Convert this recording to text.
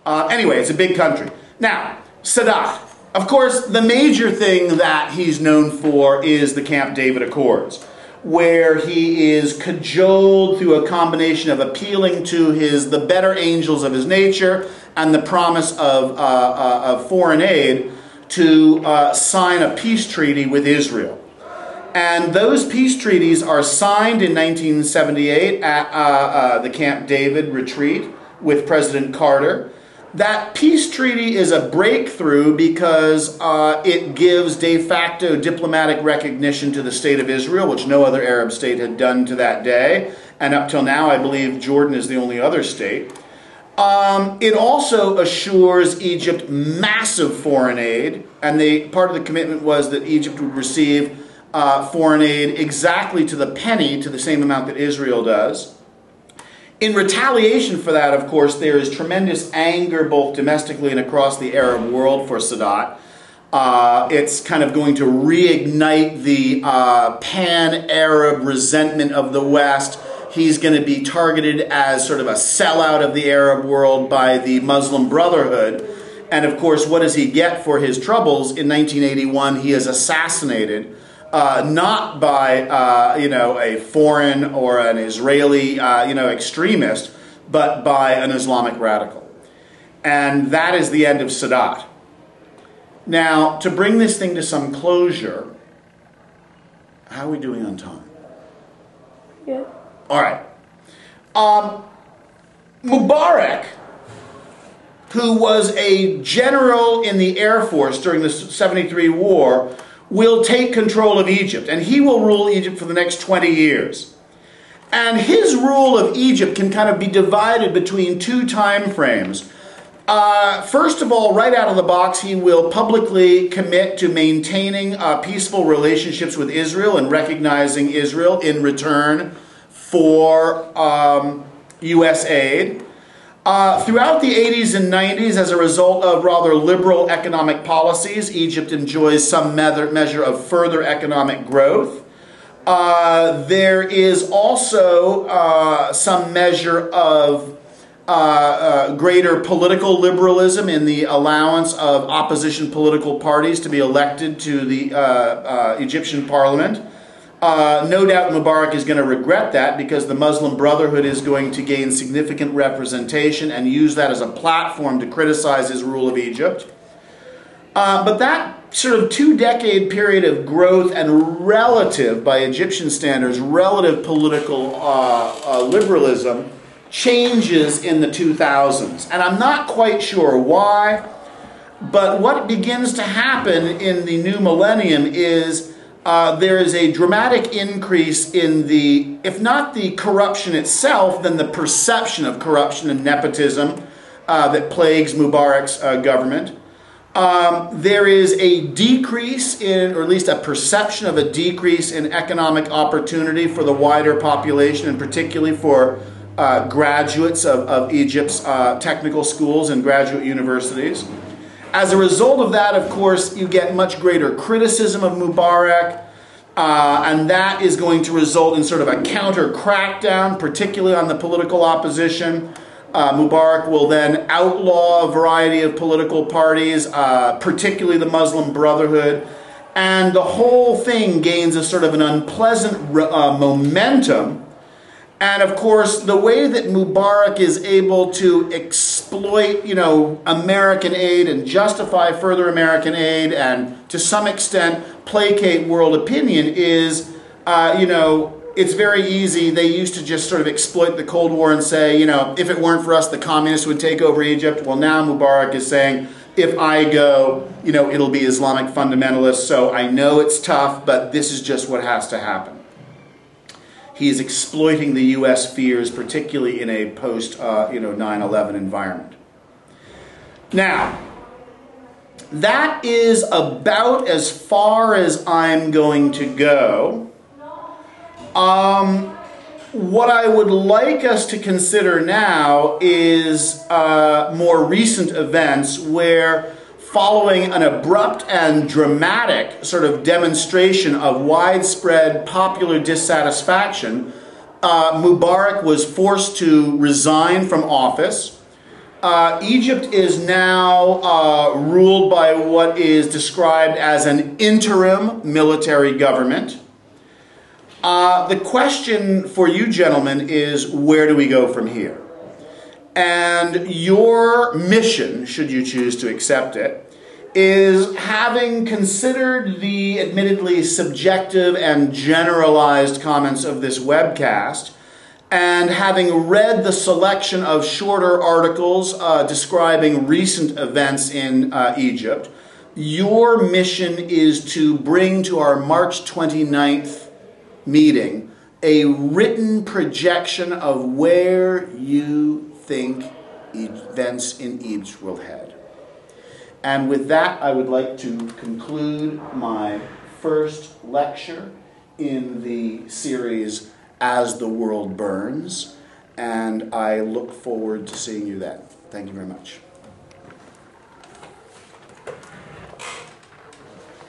Anyway, it's a big country. Now, Sadat. Of course, the major thing that he's known for is the Camp David Accords, where he is cajoled through a combination of appealing to the better angels of his nature and the promise of foreign aid to sign a peace treaty with Israel. And those peace treaties are signed in 1978 at the Camp David retreat with President Carter. That peace treaty is a breakthrough because it gives de facto diplomatic recognition to the State of Israel, which no other Arab state had done to that day. And up till now, I believe Jordan is the only other state. It also assures Egypt massive foreign aid. And part of the commitment was that Egypt would receive foreign aid exactly to the penny, to the same amount that Israel does. In retaliation for that, of course, there is tremendous anger both domestically and across the Arab world for Sadat. It's kind of going to reignite the pan-Arab resentment of the West. He's going to be targeted as sort of a sellout of the Arab world by the Muslim Brotherhood. And of course, what does he get for his troubles? In 1981, he is assassinated. Not by, a foreign or an Israeli, extremist, but by an Islamic radical. And that is the end of Sadat. Now, to bring this thing to some closure, how are we doing on time? Yeah. All right. Mubarak, who was a general in the Air Force during the 73 war, will take control of Egypt, and he will rule Egypt for the next 20 years. And his rule of Egypt can kind of be divided between two time frames. First of all, right out of the box, he will publicly commit to maintaining peaceful relationships with Israel and recognizing Israel in return for U.S. aid. Throughout the 80s and 90s, as a result of rather liberal economic policies, Egypt enjoys some measure of further economic growth. There is also some measure of greater political liberalism in the allowance of opposition political parties to be elected to the Egyptian parliament. No doubt Mubarak is going to regret that because the Muslim Brotherhood is going to gain significant representation and use that as a platform to criticize his rule of Egypt. But that sort of two-decade period of growth and relative, by Egyptian standards, relative political liberalism changes in the 2000s. And I'm not quite sure why, but what begins to happen in the new millennium is there is a dramatic increase in the, if not the corruption itself, then the perception of corruption and nepotism that plagues Mubarak's government. There is a decrease in, or at least a perception of a decrease in economic opportunity for the wider population, and particularly for graduates of Egypt's technical schools and graduate universities. As a result of that, of course, you get much greater criticism of Mubarak, and that is going to result in sort of a counter crackdown, particularly on the political opposition. Mubarak will then outlaw a variety of political parties, particularly the Muslim Brotherhood, and the whole thing gains a sort of an unpleasant momentum. And of course, the way that Mubarak is able to exploit, American aid and justify further American aid and to some extent placate world opinion is, it's very easy. They used to just sort of exploit the Cold War and say, if it weren't for us, the communists would take over Egypt. Well, now Mubarak is saying, if I go, it'll be Islamic fundamentalists. So I know it's tough, but this is just what has to happen. He is exploiting the U.S. fears, particularly in a post, 9/11 environment. Now, that is about as far as I'm going to go. What I would like us to consider now is more recent events where, following an abrupt and dramatic sort of demonstration of widespread popular dissatisfaction, Mubarak was forced to resign from office. Egypt is now ruled by what is described as an interim military government. The question for you gentlemen is, where do we go from here? And your mission, should you choose to accept it, is, having considered the admittedly subjective and generalized comments of this webcast, and having read the selection of shorter articles describing recent events in Egypt, your mission is to bring to our March 29th meeting a written projection of where you think events in Egypt will head. And with that, I would like to conclude my first lecture in the series As the World Burns, and I look forward to seeing you then. Thank you very much.